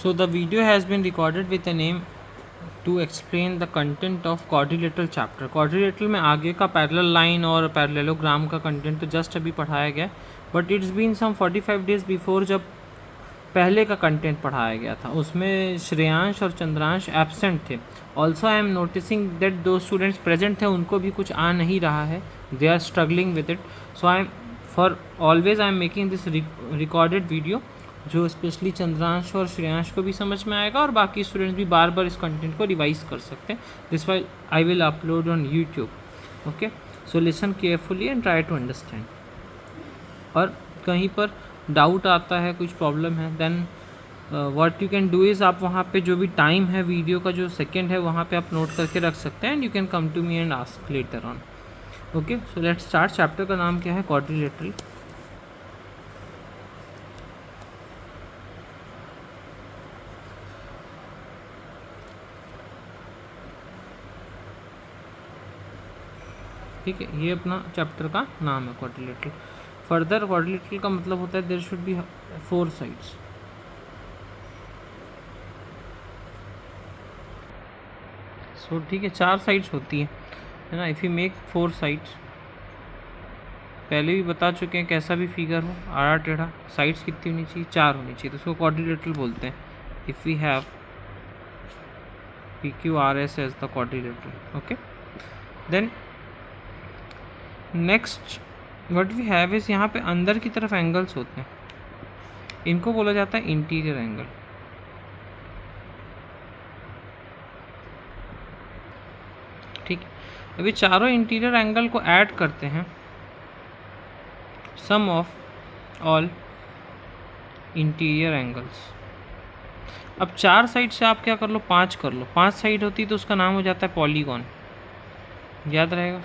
So the video has been recorded with a name to explain the content of quadrilateral chapter. quadrilateral में आगे का parallel line और parallelogram का content तो just अभी पढ़ाया गया, but it's been some 45 days before जब पहले का कंटेंट पढ़ाया गया था उसमें श्रेयांश और चंद्रांश एब्सेंट थे. Also I am noticing that दो स्टूडेंट्स प्रेजेंट थे उनको भी कुछ आ नहीं रहा है, they are struggling with it. So I am for always I am making this recorded video जो स्पेशली चंद्रांश और श्रेयांश को भी समझ में आएगा और बाकी स्टूडेंट्स भी बार बार इस कंटेंट को रिवाइज कर सकते हैं. This why I will upload on YouTube. Okay, so listen carefully and try to understand. और कहीं पर डाउट आता है, कुछ प्रॉब्लम है, then what you can do is आप वहाँ पे जो भी टाइम है वीडियो का जो सेकेंड है वहाँ पे आप नोट करके रख सकते हैं and you can come to me and ask later on. Okay, so let's start. Chapter का नाम क्या है? क्वाड्रिलेटरल. ठीक है, ये अपना चैप्टर का नाम है क्वाड्रिलेटरल. फर्दर क्वाड्रिलेटरल का मतलब होता है देयर शुड बी 4 साइड्स. सो ठीक है, 4 साइड्स होती है ना. इफ़ यू मेक 4 साइड्स, पहले भी बता चुके हैं कैसा भी फिगर हो आड़ा टेढ़ा साइड्स कितनी होनी चाहिए? 4 होनी चाहिए, तो उसको क्वाड्रिलेटरल बोलते हैं. If we have PQRS as the quadrilateral. Okay, then next what we have is यहाँ पे अंदर की तरफ एंगल्स होते हैं, इनको बोला जाता है इंटीरियर एंगल. ठीक है, अभी चारों इंटीरियर एंगल को ऐड करते हैं. सम ऑफ ऑल इंटीरियर एंगल्स. अब 4 साइड से आप क्या कर लो? 5 कर लो. 5 साइड होती तो उसका नाम हो जाता है पॉलीगॉन. याद रहेगा,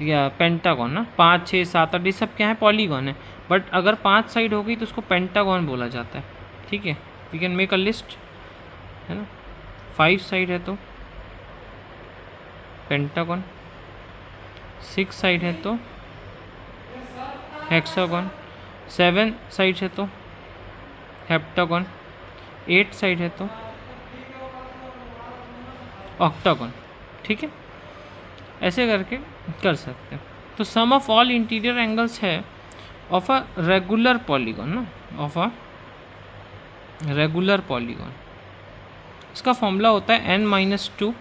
या पेंटागन ना. 5 6 7 8 ये सब क्या है? पॉलीगॉन है. बट अगर 5 साइड हो गई तो उसको पेंटागन बोला जाता है. ठीक है, we can make a list, है ना. 5 साइड है तो पेंटागन, 6 साइड है तो हेक्सागन, 7 साइड है तो हेप्टागन, 8 साइड है तो ऑक्टागन. ठीक है, ऐसे करके कर सकते हैं. तो सम ऑफ ऑल इंटीरियर एंगल्स है ऑफ अ रेगुलर पॉलीगॉन ना, ऑफ अ रेगुलर पॉलीगॉन. इसका फॉर्मूला होता है n-2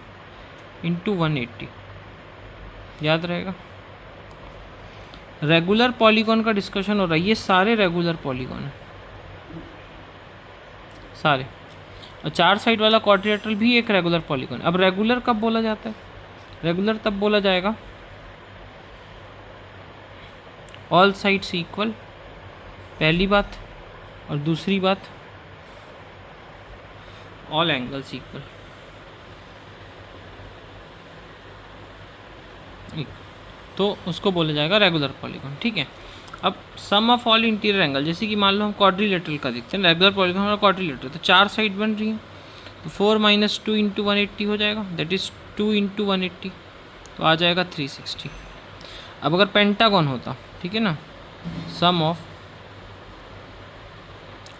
इंटू 180. याद रहेगा. रेगुलर पॉलीगॉन का डिस्कशन हो रहा है. ये सारे रेगुलर पॉलीगॉन है, सारे. और 4 साइड वाला क्वाड्रिलेटरल भी एक रेगुलर पॉलीगॉन. अब रेगुलर कब बोला जाता है? रेगुलर तब बोला जाएगा ऑल साइड्स इक्वल, पहली बात. और दूसरी बात ऑल एंगल्स इक्वल. तो उसको बोला जाएगा रेगुलर पॉलीगॉन. ठीक है, अब सम ऑफ ऑल इंटीरियर एंगल, जैसे कि मान लो हम क्वाड्रिलेटरल का देखते हैं. रेगुलर पॉलीगॉन और क्वाड्रिलेटरल, तो 4 साइड बन रही हैं, तो 4 - 2 इंटू 180 हो जाएगा. दैट इज़ 2 इंटू 180, तो आ जाएगा 360. अब अगर पेंटागन होता, ठीक है ना, sum of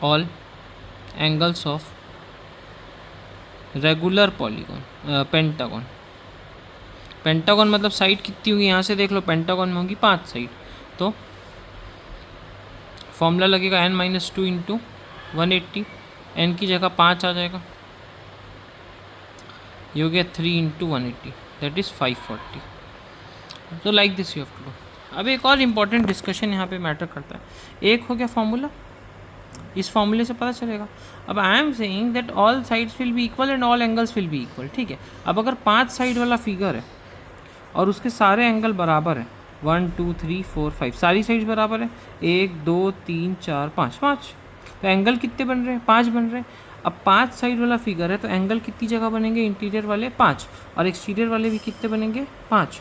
all angles of regular polygon pentagon. Pentagon मतलब साइड कितनी होगी? यहाँ से देख लो, पेंटागन में होगी 5 साइड, तो फॉर्मूला लगेगा n-2 इंटू 180. n की जगह 5 आ जाएगा, ये हो गया 3 इंटू 180, दैट इज़ 540. तो like this you have to do. अब एक और इम्पॉर्टेंट डिस्कशन यहाँ पे मैटर करता है. एक हो गया फॉर्मूला, इस फॉर्मूले से पता चलेगा. अब I am saying that all sides will be equal and all angles will be equal. ठीक है, अब अगर 5 साइड वाला फिगर है और उसके सारे एंगल बराबर है, 1 2 3 4 5, सारी साइड्स बराबर है, 1 2 3 4 5 5, तो एंगल कितने बन रहे हैं? 5 बन रहे हैं. अब 5 साइड वाला फिगर है तो एंगल कितनी जगह बनेंगे? इंटीरियर वाले 5 और एक्सटीरियर वाले भी कितने बनेंगे? 5.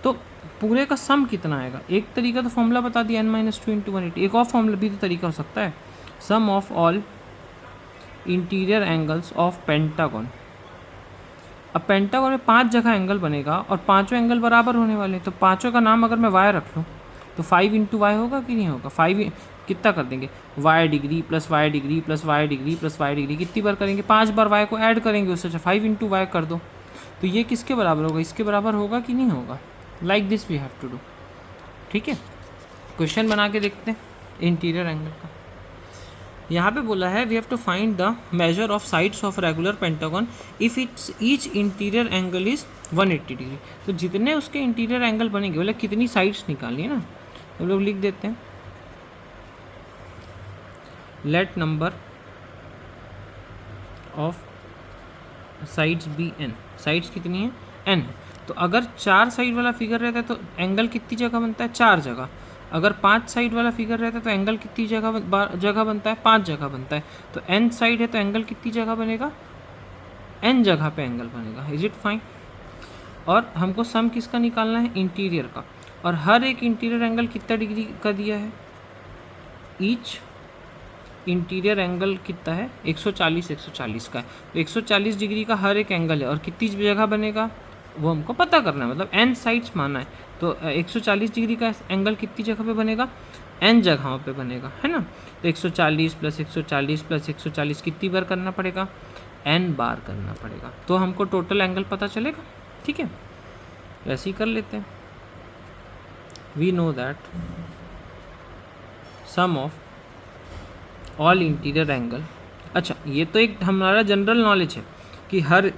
तो पूरे का सम कितना आएगा? एक तरीका तो फॉर्मूला बता दिया n-2 इंटू 180. एक और फॉर्मूला भी तो तरीका हो सकता है, sum of all interior angles of pentagon. अब पेंटागन में 5 जगह एंगल बनेगा और पांचों एंगल बराबर होने वाले हैं, तो पांचों का नाम अगर मैं y रख लूँ तो 5 इंटू वाई होगा कि नहीं होगा? कितना कर देंगे, y degree plus y degree plus y degree plus y degree, कितनी बार करेंगे, 5 बार y को ऐड करेंगे उससे, 5 इंटू वाई कर दो। तो ये किसके बराबर होगा, इसके बराबर होगा कि नहीं होगा। Like this we have to do. ठीक है, क्वेश्चन बना के देखते हैं इंटीरियर एंगल का। यहाँ पे बोला है we have to find the measure of sides of regular pentagon if its each interior angle is 180 degree. तो जितने उसके इंटीरियर एंगल बनेंगे, मतलब कितनी साइड्स निकालनी है ना, हम लोग लिख देते हैं let number of sides be n. Sides कितनी है, एन है। तो अगर 4 साइड वाला फिगर रहता है तो एंगल कितनी जगह बनता है, 4 जगह। अगर 5 साइड वाला फिगर रहता है तो एंगल कितनी जगह बनता है, 5 जगह बनता है। तो n साइड है तो एंगल कितनी जगह बनेगा, n जगह पे एंगल बनेगा। Is it fine. और हमको सम किसका निकालना है, इंटीरियर का। और हर एक इंटीरियर एंगल कितना डिग्री का दिया है, ईच इंटीरियर एंगल कितना है, 140 का है। तो 140 डिग्री का हर एक एंगल है और कितनी जगह बनेगा वो हमको पता करना है, मतलब n साइड्स माना है। तो 140 डिग्री का एंगल कितनी जगह पे बनेगा, n जगहों पे बनेगा, है ना। तो 140 प्लस 140 प्लस 140 कितनी बार करना पड़ेगा, n बार करना पड़ेगा। तो हमको टोटल एंगल पता चलेगा। ठीक है, ऐसे ही कर लेते हैं। We know that some of all interior angle. अच्छा, ये तो एक हमारा जनरल नॉलेज है कि हर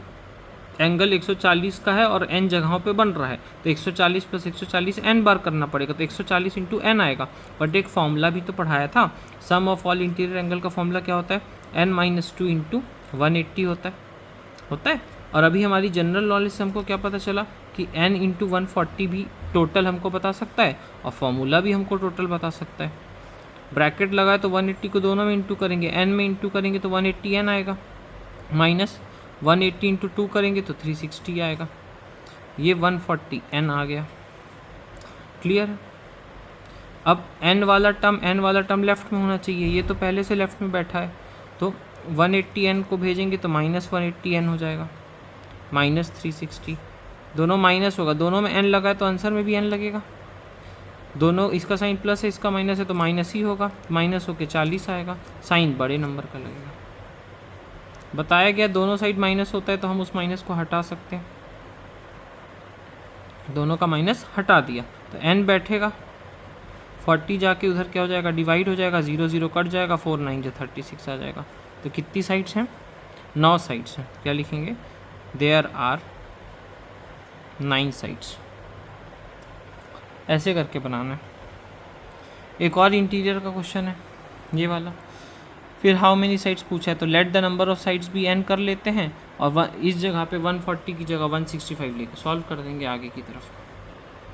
एंगल 140 का है और n जगहों पे बन रहा है। तो 140 प्लस 140 n बार करना पड़ेगा, तो 140 इंटू n आएगा। बट एक फॉर्मूला भी तो पढ़ाया था, सम ऑफ ऑल इंटीरियर एंगल का फॉर्मूला क्या होता है, n-2 इंटू 180 होता है। और अभी हमारी जनरल नॉलेज से हमको क्या पता चला कि n इंटू 140 भी टोटल हमको बता सकता है और फॉर्मूला भी हमको टोटल बता सकता है। ब्रैकेट लगाए तो 180 को दोनों में इंटू करेंगे, n में इंटू करेंगे तो 180 n आएगा, माइनस 180 इंटू 2 करेंगे तो 360 आएगा। ये 140 n आ गया। क्लियर है। अब n वाला टर्म लेफ्ट में होना चाहिए, ये तो पहले से लेफ्ट में बैठा है। तो 180 n को भेजेंगे तो माइनस 180 n हो जाएगा, माइनस 360। दोनों माइनस होगा, दोनों में n लगा है तो आंसर में भी n लगेगा। दोनों, इसका साइन प्लस है इसका माइनस है तो माइनस ही होगा, माइनस होके 40 आएगा। साइन बड़े नंबर का लगेगा। बताया गया दोनों साइड माइनस होता है तो हम उस माइनस को हटा सकते हैं। दोनों का माइनस हटा दिया तो n बैठेगा, 40 जाके उधर क्या हो जाएगा, डिवाइड हो जाएगा, 0 0 कट जाएगा, 4 9 जो 36 आ जाएगा। तो कितनी साइड्स हैं, 9 साइड्स हैं। क्या लिखेंगे, देयर आर 9 साइड्स। ऐसे करके बनाना है। एक और इंटीरियर का क्वेश्चन है ये वाला। फिर हाउ मेनी साइड्स पूछा है तो let the number of sides भी n कर लेते हैं और इस जगह पे 140 की जगह 165 लेके सॉल्व कर देंगे आगे की तरफ।